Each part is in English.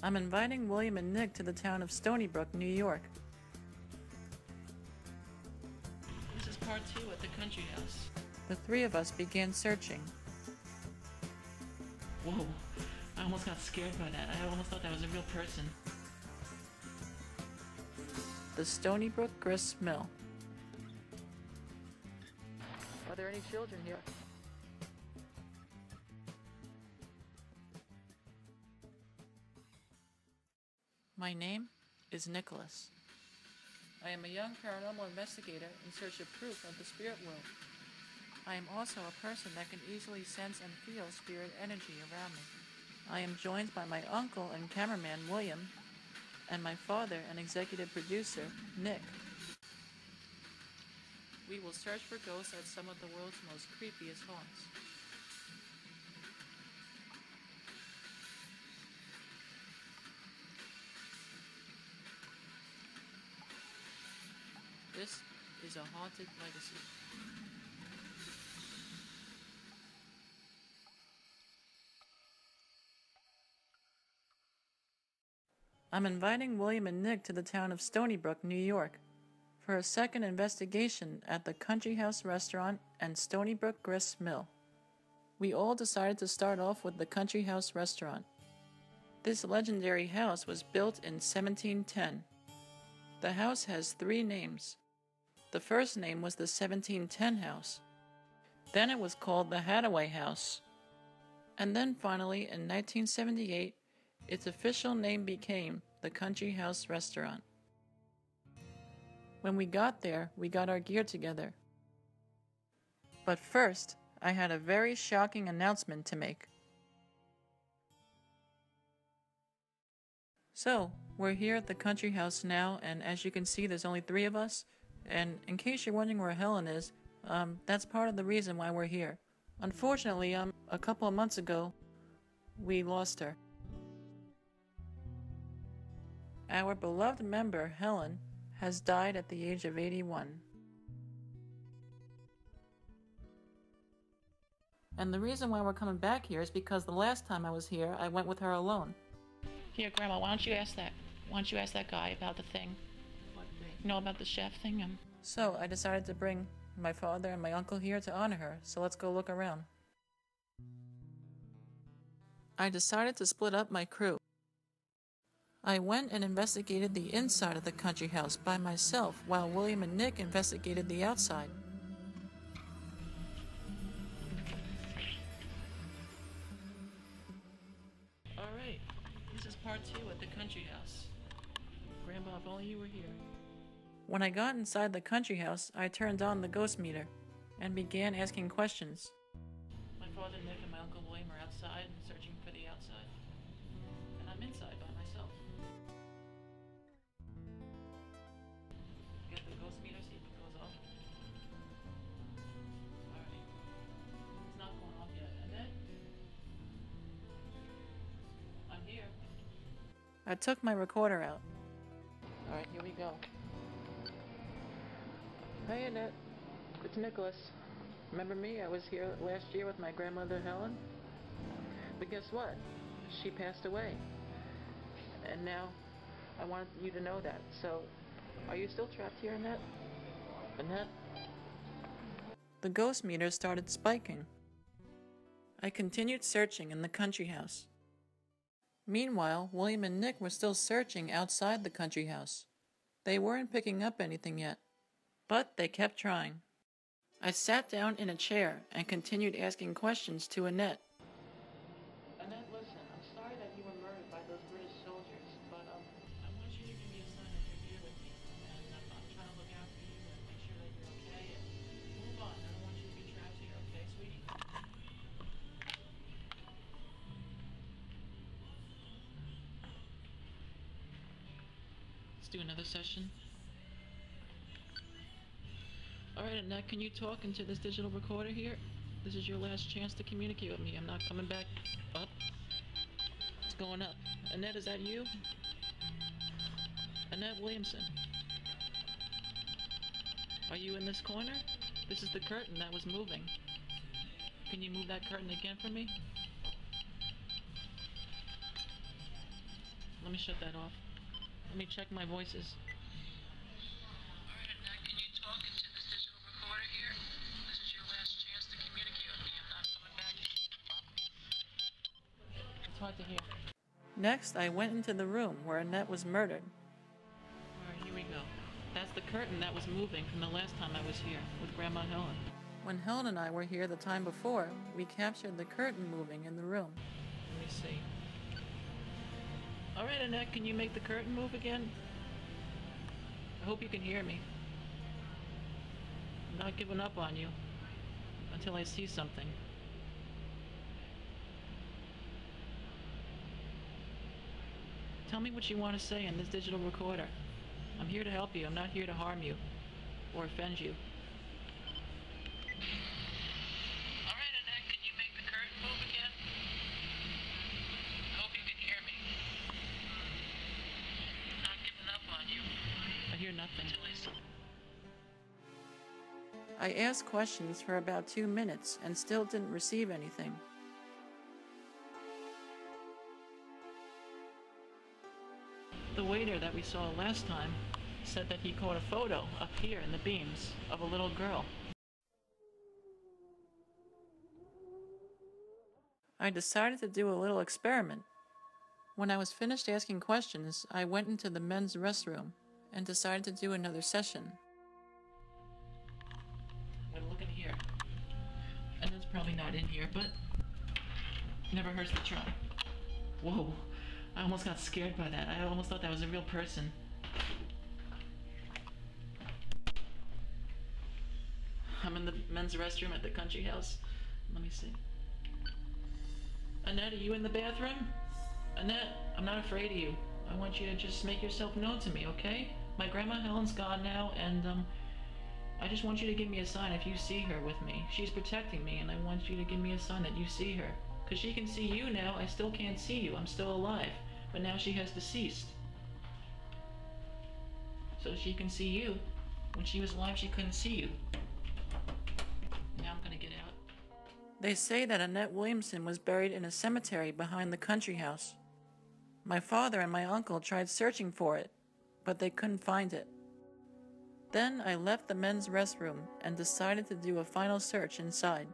I'm inviting William and Nick to the town of Stony Brook, New York. This is part 2 at the country house. The three of us began searching. Whoa, I almost got scared by that. I almost thought that was a real person. The Stony Brook Grist Mill. Are there any children here? My name is Nicholas. I am a young paranormal investigator in search of proof of the spirit world. I am also a person that can easily sense and feel spirit energy around me. I am joined by my uncle and cameraman William, and my father and executive producer Nick. We will search for ghosts at some of the world's most creepiest haunts. This is a haunted legacy. I'm inviting William and Nick to the town of Stony Brook, New York, for a second investigation at the Country House Restaurant and Stony Brook Grist Mill. We all decided to start off with the Country House Restaurant. This legendary house was built in 1710. The house has 3 names. The first name was the 1710 House. Then it was called the Hathaway House. And then finally, in 1978, its official name became the Country House Restaurant. When we got there, we got our gear together. But first, I had a very shocking announcement to make. So, we're here at the Country House now, and as you can see, there's only 3 of us. And in case you're wondering where Helen is, that's part of the reason why we're here. Unfortunately, a couple of months ago, we lost her. Our beloved member, Helen, has died at the age of 81. And the reason why we're coming back here is because the last time I was here, I went with her alone. Here, Grandma, why don't you ask that guy about the thing? What thing? You know, about the chef thing? So I decided to bring my father and my uncle here to honor her, so let's go look around. I decided to split up my crew. I went and investigated the inside of the country house by myself, while William and Nick investigated the outside. Alright, this is part 2 at the country house. Grandma, if only you were here. When I got inside the country house, I turned on the ghost meter and began asking questions. My father, Nick, and my uncle William are outside and searching for the outside. And I'm inside by myself. Get the ghost meter, see if it goes off. Alright. It's not going off yet. And then I'm here. I took my recorder out. Alright, here we go. Hey Annette, it's Nicholas. Remember me? I was here last year with my grandmother Helen. But guess what? She passed away. And now I wanted you to know that. So, are you still trapped here, Annette? Annette? The ghost meter started spiking. I continued searching in the country house. Meanwhile, William and Nick were still searching outside the country house. They weren't picking up anything yet, but they kept trying. I sat down in a chair and continued asking questions to Annette. Annette, listen, I'm sorry that you were murdered by those British soldiers, but I want you to give me a sign that you're here with me, and I'm trying to look out for you and make sure that you're okay, and move on. I don't want you to be trapped here, okay, sweetie? Let's do another session. Alright, Annette, can you talk into this digital recorder here? This is your last chance to communicate with me. I'm not coming back up. It's going up. Annette, is that you? Annette Williamson. Are you in this corner? This is the curtain that was moving. Can you move that curtain again for me? Let me shut that off. Let me check my voices. Alright, Annette, can you talk into this digital recorder here? This is your last chance to communicate with me. I'm not coming back. It's hard to hear. Next, I went into the room where Annette was murdered. Alright, here we go. That's the curtain that was moving from the last time I was here with Grandma Helen. When Helen and I were here the time before, we captured the curtain moving in the room. Let me see. Alright, Annette, can you make the curtain move again? I hope you can hear me. I'm not giving up on you until I see something. Tell me what you want to say in this digital recorder. I'm here to help you. I'm not here to harm you or offend you. Alright, Annette, can you make the curtain move again? I hope you can hear me. I'm not giving up on you. I hear nothing. I asked questions for about 2 minutes and still didn't receive anything. The waiter that we saw last time said that he caught a photo up here in the beams of a little girl. I decided to do a little experiment. When I was finished asking questions, I went into the men's restroom and decided to do another session. I'm looking here. And it's probably not in here, but never hurts to try. Whoa, I almost got scared by that. I almost thought that was a real person. I'm in the men's restroom at the country house. Let me see. Annette, are you in the bathroom? Annette, I'm not afraid of you. I want you to just make yourself known to me, okay? My grandma Helen's gone now, and I just want you to give me a sign if you see her with me. She's protecting me, and I want you to give me a sign that you see her. Because she can see you now, I still can't see you. I'm still alive. But now she has deceased. So she can see you. When she was alive, she couldn't see you. Now I'm gonna get out. They say that Annette Williamson was buried in a cemetery behind the country house. My father and my uncle tried searching for it, but they couldn't find it. Then I left the men's restroom and decided to do a final search inside.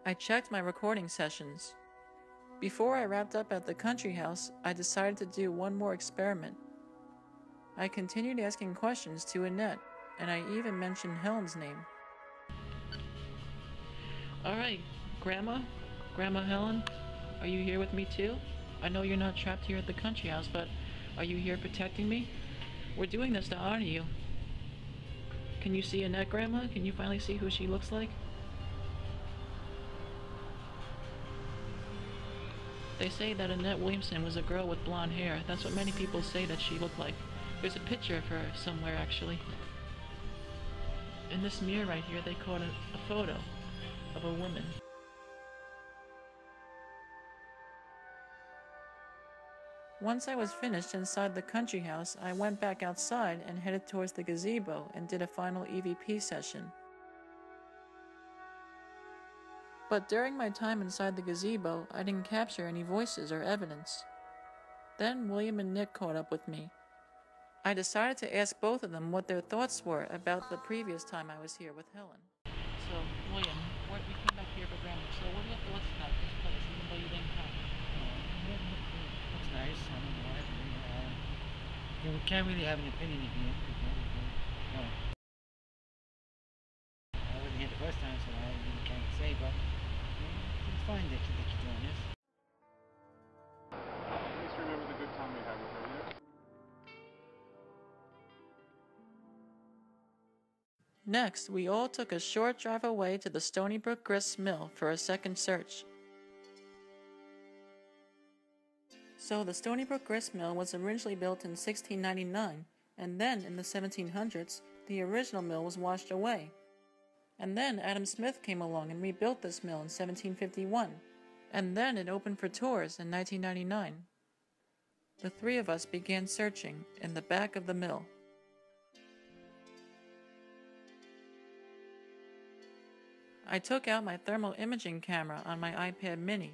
I checked my recording sessions. Before I wrapped up at the country house, I decided to do one more experiment. I continued asking questions to Annette, and I even mentioned Helen's name. Alright, Grandma Helen, are you here with me too? I know you're not trapped here at the country house, but are you here protecting me? We're doing this to honor you. Can you see Annette, Grandma? Can you finally see who she looks like? They say that Annette Williamson was a girl with blonde hair. That's what many people say that she looked like. There's a picture of her somewhere, actually. In this mirror right here, they caught a photo of a woman. Once I was finished inside the country house, I went back outside and headed towards the gazebo and did a final EVP session. But during my time inside the gazebo, I didn't capture any voices or evidence. Then William and Nick caught up with me. I decided to ask both of them what their thoughts were about the previous time I was here with Helen. So, William, we came back here for Grandma. So what are your thoughts about this place, even though you didn't come? Looks nice. I don't know why. We can't really have an opinion if you no. I wasn't here the first time, so I really can't say, but it's fine that you're doing this. Just remember the good time we had with her, yeah? Next, we all took a short drive away to the Stony Brook Grist mill for a second search. So the Stony Brook Grist mill was originally built in 1699, and then in the 1700s, the original mill was washed away. And then Adam Smith came along and rebuilt this mill in 1751, and then it opened for tours in 1999. The three of us began searching in the back of the mill. I took out my thermal imaging camera on my iPad mini.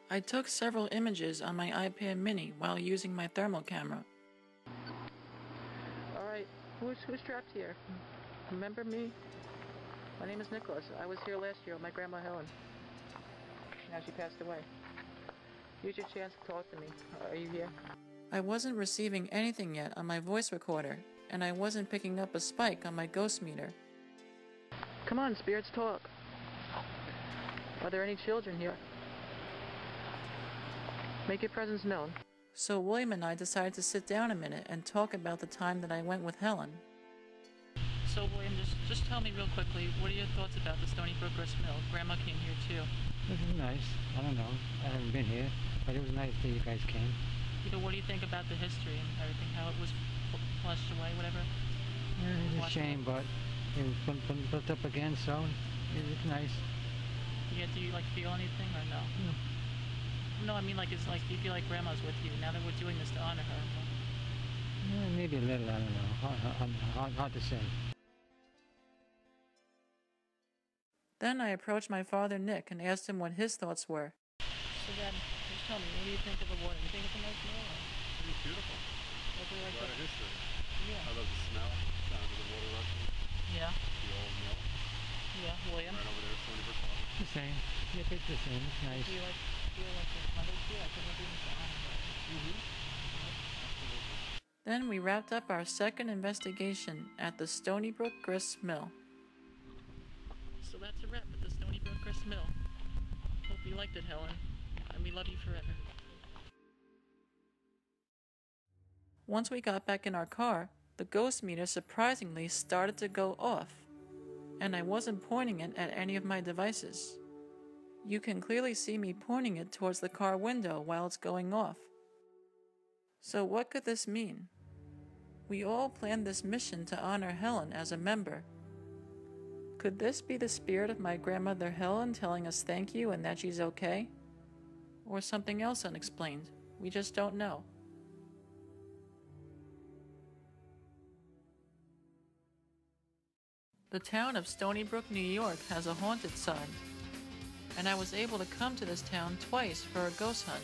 I took several images on my iPad mini while using my thermal camera. Alright, who's trapped here? Remember me? My name is Nicholas. I was here last year with my grandma Helen. Now she passed away. Use your chance to talk to me. Are you here? I wasn't receiving anything yet on my voice recorder, and I wasn't picking up a spike on my ghost meter. Come on, spirits, talk. Are there any children here? Make your presence known. So William and I decided to sit down a minute and talk about the time that I went with Helen. So William, just tell me real quickly, what are your thoughts about the Stony Brook Grist Mill? Grandma came here too. This is nice. I don't know. I haven't been here, but it was nice that you guys came. What do you think about the history and everything, how it was flushed away, whatever? Yeah, it's a shame, but it was built up again, so it's nice. Do you feel anything or no? No. No, I mean, do you feel like Grandma's with you now that we're doing this to honor her? Yeah, maybe a little, I don't know. Hard to say. Then I approached my father Nick and asked him what his thoughts were. So then, just tell me, what do you think of the water? You think it's a nice mill? It's beautiful. What do you like A lot of history. Yeah. I love the smell, sound of the water rushing. Yeah. The old mill. Yeah, William. Right over there at Stony Brook. The same. Yeah, it's the same. It's nice. Do you feel like your mother's here? I think we're doing this to honor her. Mm-hmm. Absolutely. Then we wrapped up our second investigation at the Stony Brook Grist Mill. So that's a wrap at the Stony Brook Grist Mill. Hope you liked it, Helen. And we love you forever. Once we got back in our car, the ghost meter surprisingly started to go off, and I wasn't pointing it at any of my devices. You can clearly see me pointing it towards the car window while it's going off. So what could this mean? We all planned this mission to honor Helen as a member. Could this be the spirit of my grandmother Helen telling us thank you and that she's okay? Or something else unexplained? We just don't know. The town of Stony Brook, New York has a haunted sign, and I was able to come to this town twice for a ghost hunt.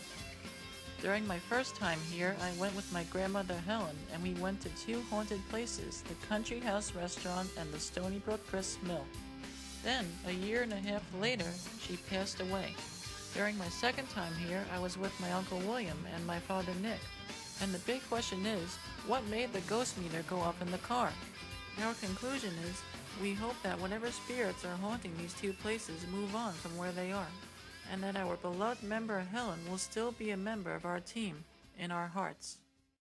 During my first time here, I went with my grandmother Helen, and we went to two haunted places, the Country House Restaurant and the Stony Brook Grist Mill. Then, a year and a half later, she passed away. During my second time here, I was with my Uncle William and my father Nick. And the big question is, what made the ghost meter go off in the car? Our conclusion is, we hope that whatever spirits are haunting these two places move on from where they are, and that our beloved member Helen will still be a member of our team in our hearts.